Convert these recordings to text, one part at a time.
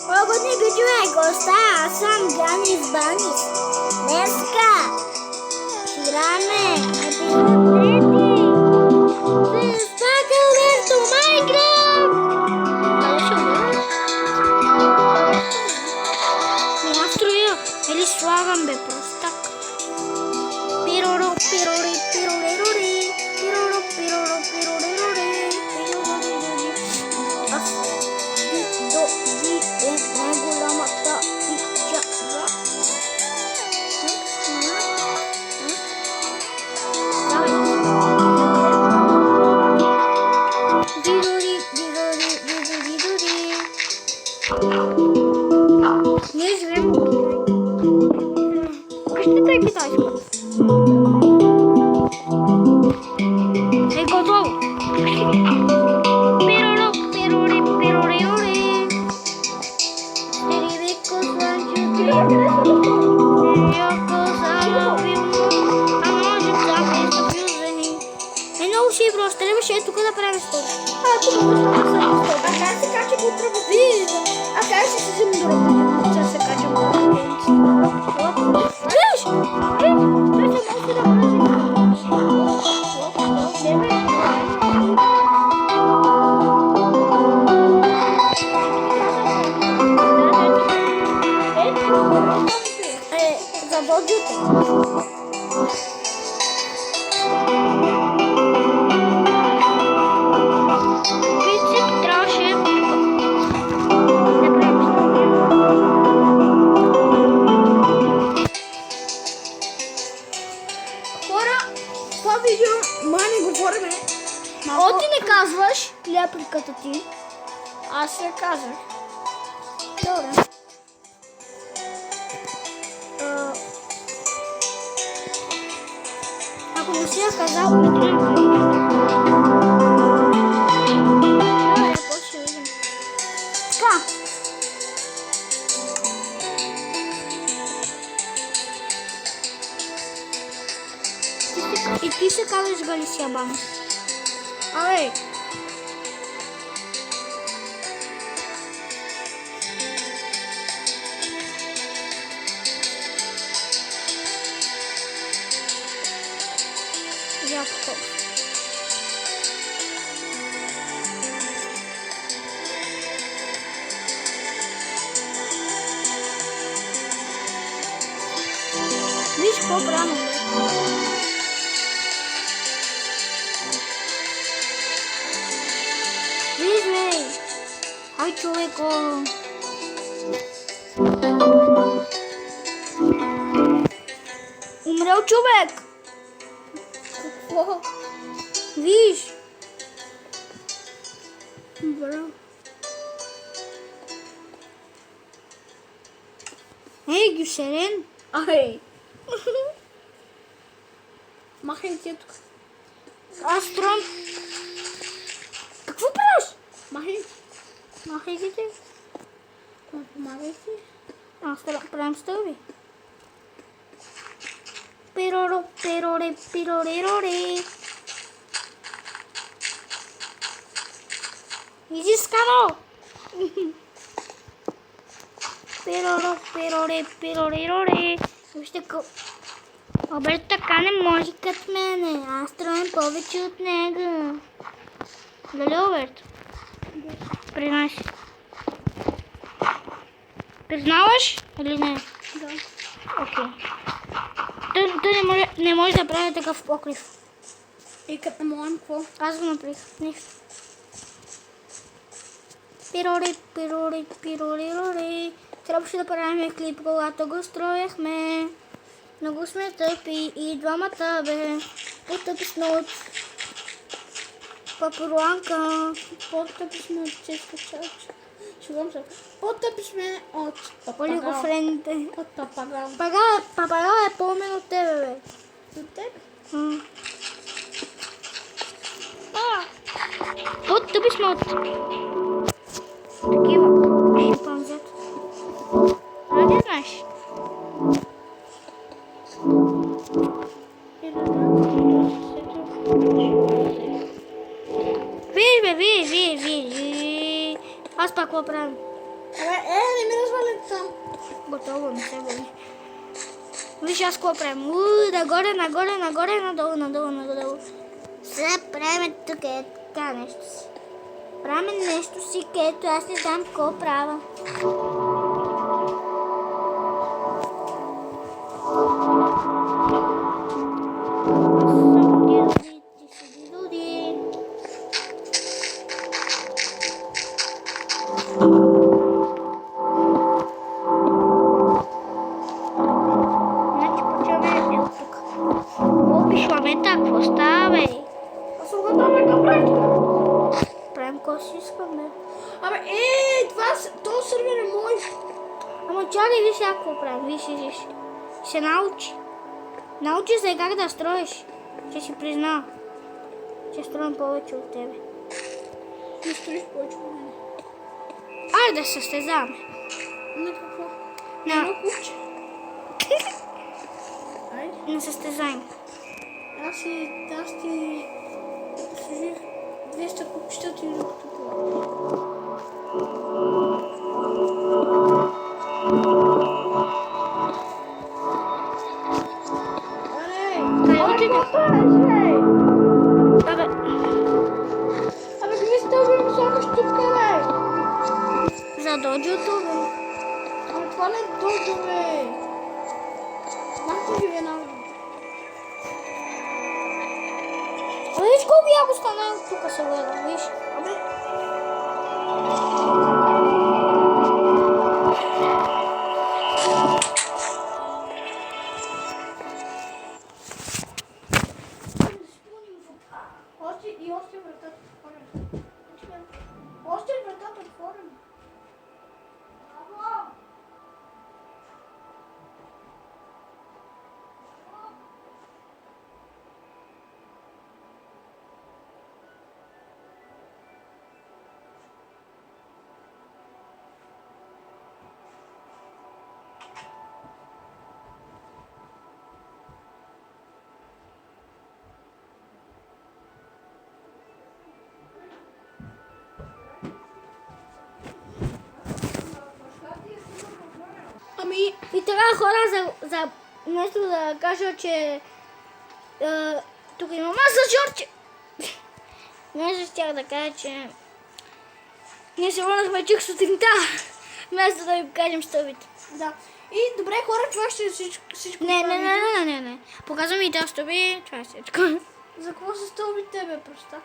Ogni video gosta sam Ganis Banis. Neska. Shirame. Está Alberto Minecraft. Monstruo. Eles jogam bem prosta. Piroro, pirori, pirorerori. Piroro, piroro, pirorerori. Просто ще тук да правим стоп. Тук да правим стоп. А как се кача го тръбовиза? А как ще се вземе до работа? Че се кача го тръбовиза? Виж! Той се може да прави. Заводите. О, ти не казваш репликата ти. Аз я казах. Добре. Ако не си я казал, не трябва. Добре, после видим. Така. И ти се казваш Галисия Банс. Абе. Яко. Виж по-брано. Виж, бе! Ай, човеко! Умрел човек! Какво? Виж! Браво. Ей, Гюсерен! Ай. Махай ти тук. Аз стром... Какво правиш? Махай. Махай ги ти. Помагай си. Аз правим стълби. Пироро, пироре, пирорироре. Изискано! Пироро, пироре, пирорироре. Вижте какво... Обер така не може като мене. Аз строям повече от него. Дали, Оберт? Признай си. Признаваш или не? Да. Окей. Той не може да прави такъв покрив. И като не можем какво? Аз го направих. Нищо. Пирори, пирори, пирорирори. Трябваше да правим клип, когато го строяхме. Много сме тъпи и двамата, бе. По-тъпи сме от Папурланка. По-тъпи сме от Ческа Чача. Шугам се. По-тъпи сме от Олигофрените. От папагал. Папагал е по-умен от тебе, бе. От теб? По-тъпи сме от такива шимпанзета. Не знаеш. Виж, бе, виж. Аз пак го правим. Не там. Готово, не се боли. Виж аз какво правим. Нагоре, нагоре, нагоре, надолу, надолу, надолу. Сега правим тук така нещо си. Правим нещо си, където аз не знам какво правя. Значи почваме ето тук. Опишваме какво става, бе. Аз съм готова да правим. Правим какво си искаме. Абе, този сервер е мой. Ама чакай, виж сега какво правим. Виж. Се научи. Научи се как да строиш. Ще си признава. Ще строим повече от тебе. Не строиш повече от мене. Айде да се състезаваме. На какво? На- На купче. Айде. На състезаем. Аз ти служих 200 купчета ти докато това. Къде отиде? Абе, Абе, какви стълби ми слагаш тук, бе? за доджото, бе. Абе, това не е доджо, бе. Махте ви една. Абе, виж колко яко стана тук се гледа, виж. Абе, още вратата отворена. Още вратата отворена. Браво! Ами, И така хора, за нещо да кажа, че тук има маса Жорче. Нещо щях да кажа, че ние се върнахме чук сутринта, вместо да ви покажем стълбите. да. И добре, хора, това ще е всичко. Не. Показвам и тези стълби, това е всичко. За какво са стълбите, бе, простак?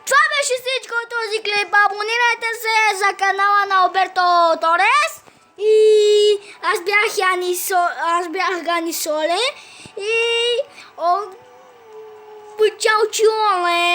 Това беше всичко от този клип. Абонирайте се за канала на Алберто Торес. И аз бях Гани Соле. И чао чуле.